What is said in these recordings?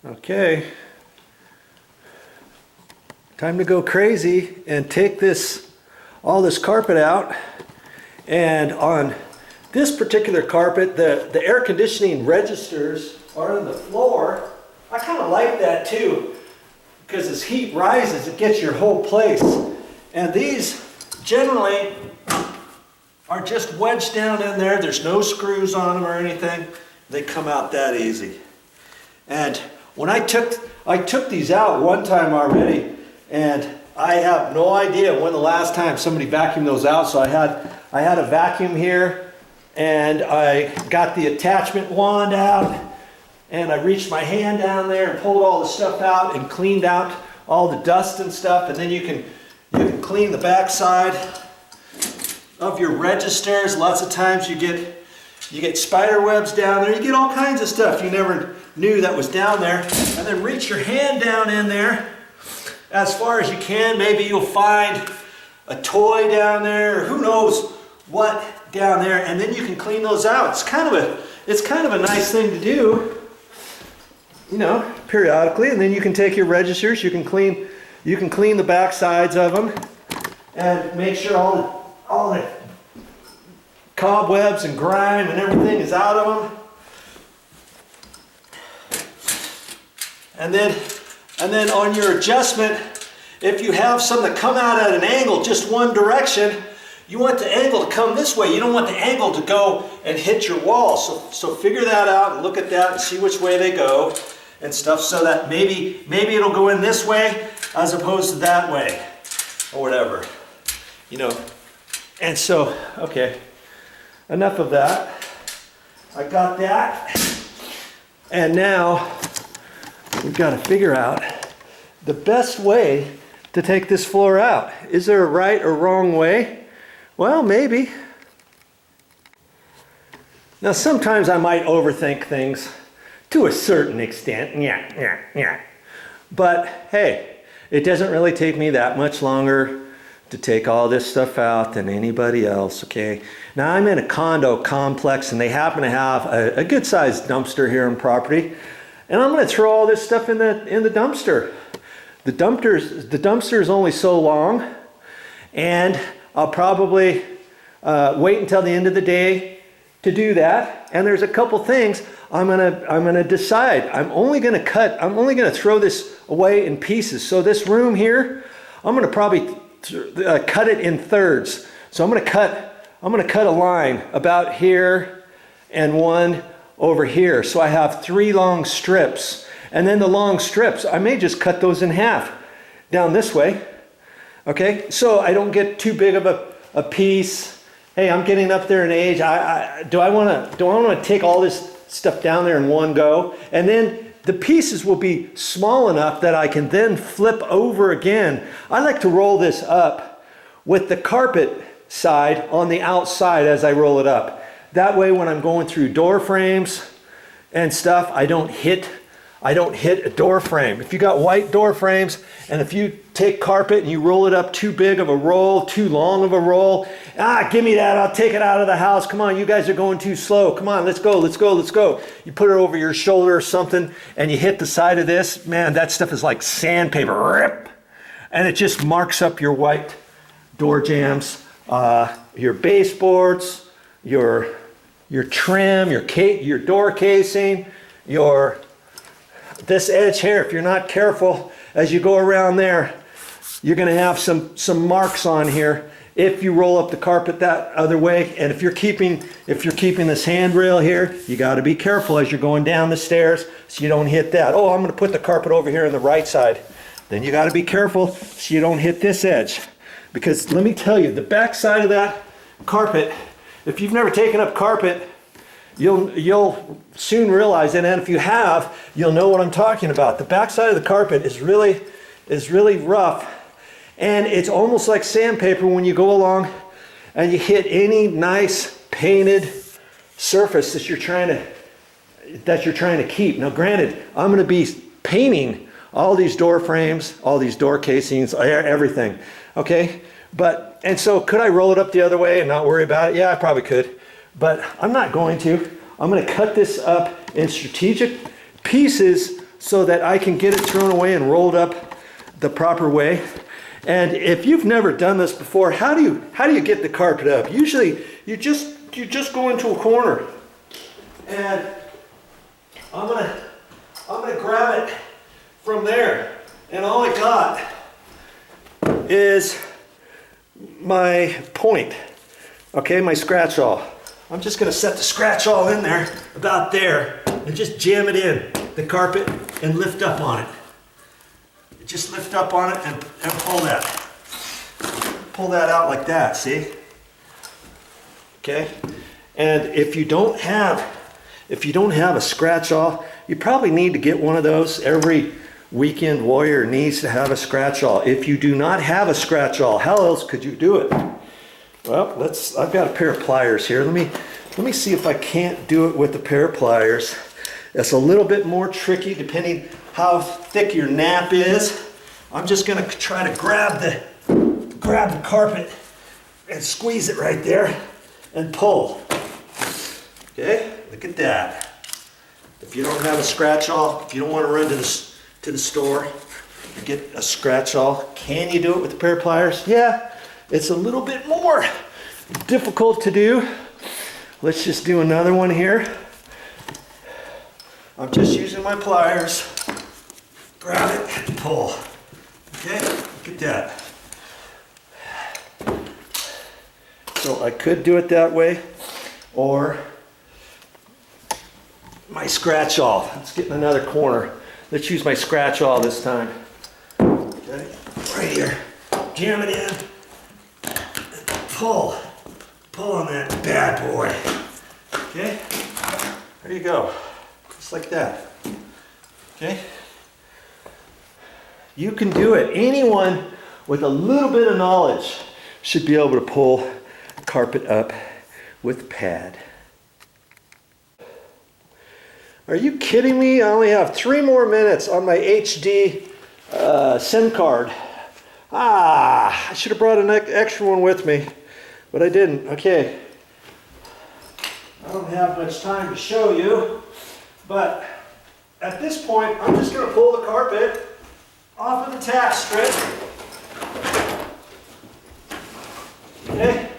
Okay, time to go crazy and take all this carpet out. And on this particular carpet, the air conditioning registers are on the floor. I kind of like that too, because as heat rises, it gets your whole place. And these generally are just wedged down in there. There's no screws on them or anything. They come out that easy. And when I took these out one time already, and I have no idea when the last time somebody vacuumed those out. So I had a vacuum here, and I got the attachment wand out, and I reached my hand down there and pulled all the stuff out and cleaned out all the dust and stuff. And then you can clean the back side of your registers. Lots of times you get spider webs down there. You get all kinds of stuff you never knew that was down there. And then reach your hand down in there as far as you can. Maybe you'll find a toy down there, or who knows what down there, and then you can clean those out. It's kind of a nice thing to do, you know, periodically. And then you can take your registers, you can clean the back sides of them and make sure all the cobwebs and grime and everything is out of them. And then on your adjustment, if you have some that come out at an angle just one direction, you want the angle to come this way. You don't want the angle to go and hit your wall. So figure that out and look at that and see which way they go and stuff, so that maybe it'll go in this way as opposed to that way or whatever, you know. And so, okay, enough of that. I got that. And now we've got to figure out the best way to take this floor out. Is there a right or wrong way? Well, maybe. Now, sometimes I might overthink things to a certain extent. Yeah. But hey, it doesn't really take me that much longer to take all this stuff out than anybody else, okay? Now, I'm in a condo complex, and they happen to have a good-sized dumpster here on property. And I'm going to throw all this stuff in the dumpster. The dumpster is only so long, and I'll probably wait until the end of the day to do that. And there's a couple things I'm gonna decide. I'm only gonna throw this away in pieces. So this room here, I'm gonna probably cut it in thirds. So I'm gonna cut a line about here and one over here. So I have 3 long strips. And then the long strips, I may just cut those in half down this way. Okay, so I don't get too big of a piece. Hey, I'm getting up there in age. Do I want to take all this stuff down there in one go? And then the pieces will be small enough that I can then flip over again. I like to roll this up with the carpet side on the outside as I roll it up. That way, when I'm going through door frames and stuff, I don't hit a door frame. If you got white door frames, and if you take carpet and you roll it up too big of a roll, too long of a roll, give me that, I'll take it out of the house. Come on, you guys are going too slow. Come on, let's go. You put it over your shoulder or something, and you hit the side of this, man, that stuff is like sandpaper, rip, and it just marks up your white door jambs, your baseboards, your trim, your door casing, this edge here. If you're not careful as you go around there, you're going to have some marks on here if you roll up the carpet that other way. And if you're keeping this handrail here, you got to be careful as you're going down the stairs so you don't hit that. Oh, I'm going to put the carpet over here on the right side. Then you got to be careful so you don't hit this edge. Because let me tell you, the back side of that carpet, if you've never taken up carpet, you'll soon realize it, and if you have, you'll know what I'm talking about. The back side of the carpet is really rough, and it's almost like sandpaper when you go along and you hit any nice painted surface that you're trying to keep. Now, granted, I'm going to be painting all these door frames, all these door casings, everything. Okay, and so could I roll it up the other way and not worry about it? Yeah, I probably could. But I'm not going to. I'm going to cut this up in strategic pieces so that I can get it thrown away and rolled up the proper way. And if you've never done this before, how do you get the carpet up? Usually you just go into a corner, and I'm gonna grab it from there, and all I got is my point, okay, my scratch awl. I'm just gonna set the scratch awl in there, about there, and just jam it in the carpet and lift up on it. Just lift up on it and pull that. Pull that out like that, see? Okay? And if you don't have a scratch awl, you probably need to get one of those. Every weekend warrior needs to have a scratch awl. If you do not have a scratch awl, how else could you do it? Well, I've got a pair of pliers here. Let me see if I can't do it with a pair of pliers. It's a little bit more tricky depending how thick your nap is. I'm just gonna try to grab the carpet and squeeze it right there and pull. Okay, look at that. If you don't have a scratch awl, if you don't want to run to the store and get a scratch awl, can you do it with a pair of pliers? Yeah, it's a little bit more difficult to do. Let's just do another one here. I'm just using my pliers. Grab it and pull. Okay, look at that. So I could do it that way, or my scratch awl. Let's get in another corner. Let's use my scratch awl this time. Okay, right here. Jam it in. Pull. Pull on that bad boy. Okay, there you go. Just like that. Okay. You can do it. Anyone with a little bit of knowledge should be able to pull carpet up with pad. Are you kidding me? I only have 3 more minutes on my HD SIM card. I should have brought an extra one with me, but I didn't. Okay. I don't have much time to show you, but at this point, I'm just going to pull the carpet off of the tack strip. Okay?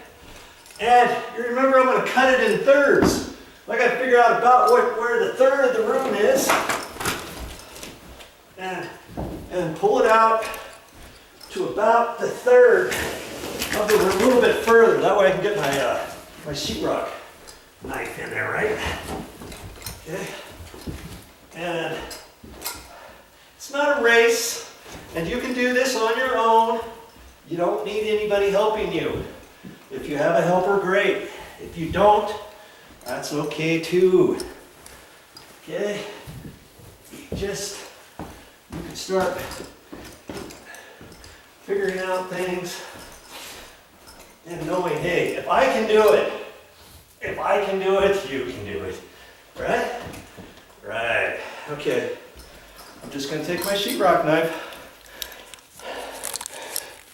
And you remember I'm going to cut it in thirds. I got to figure out about where the third of the room is. And pull it out to about the third of the room, a little bit further. That way I can get my sheetrock knife in there, right? Okay? And it's not a race. And you can do this on your own. You don't need anybody helping you. If you have a helper, great. If you don't, that's okay too. Okay? You can start figuring out things and knowing, hey, if I can do it, you can do it. Right? Right. Okay. I'm just going to take my sheetrock knife.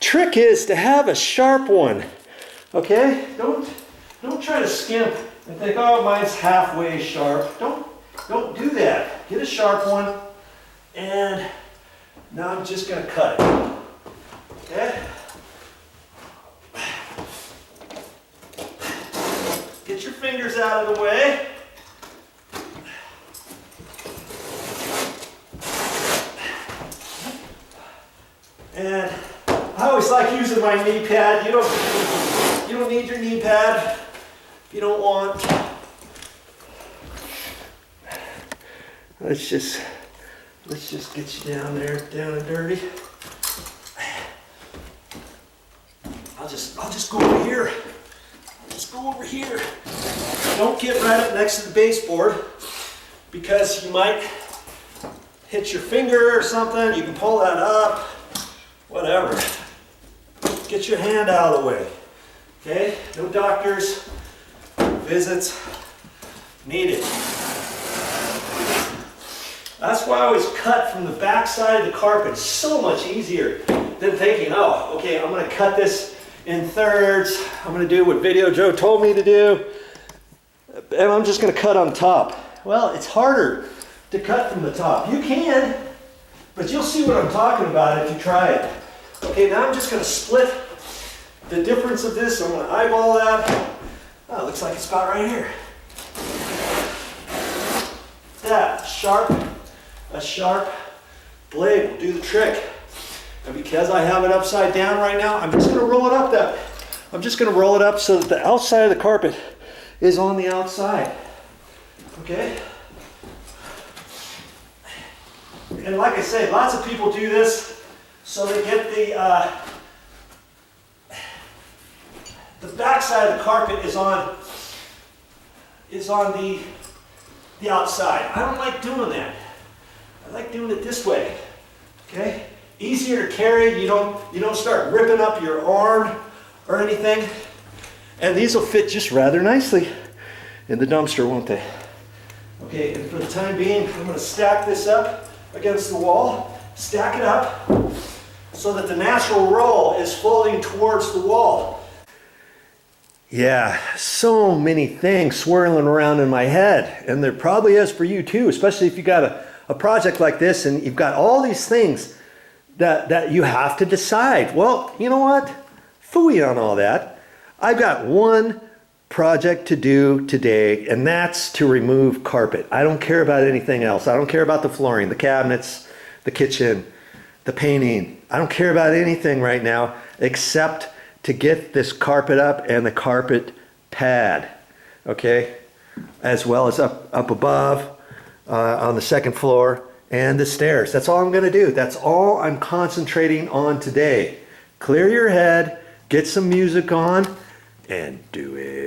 Trick is to have a sharp one. Okay? Don't try to skimp and think, oh, mine's halfway sharp. Don't do that. Get a sharp one, and now I'm just going to cut it. Okay? Get your fingers out of the way. And I always like using my knee pad. You don't need your knee pad if you don't want. Let's just get you down there, down and dirty. I'll just go over here. Just go over here. Don't get right up next to the baseboard because you might hit your finger or something. You can pull that up. Whatever. Get your hand out of the way. Okay? No doctors, visits needed. That's why I always cut from the back side of the carpet. It's so much easier than thinking, oh, okay, I'm going to cut this in thirds. I'm going to do what VideoJoe told me to do. And I'm just going to cut on top. Well, it's harder to cut from the top. You can, but you'll see what I'm talking about if you try it. Okay, now I'm just going to split the difference of this. I'm going to eyeball that. Oh, it looks like it's about right here. That a sharp blade will do the trick. And because I have it upside down right now, I'm just going to roll it up I'm just going to roll it up so that the outside of the carpet is on the outside. Okay? And like I say, lots of people do this so they get the back side of the carpet is on the outside. I don't like doing that. I like doing it this way. Okay? Easier to carry. You don't start ripping up your arm or anything. And these will fit just rather nicely in the dumpster, won't they? Okay, and for the time being, I'm going to stack this up against the wall. Stack it up so that the natural roll is folding towards the wall. Yeah, so many things swirling around in my head, and there probably is for you too, especially if you got a project like this and you've got all these things that you have to decide. Well, you know what? Phooey on all that. I've got one project to do today, and that's to remove carpet. I don't care about anything else. I don't care about the flooring, the cabinets, the kitchen, the painting. I don't care about anything right now except to get this carpet up and the carpet pad, okay? As well as up above on the second floor and the stairs. That's all I'm gonna do. That's all I'm concentrating on today. Clear your head, get some music on, and do it.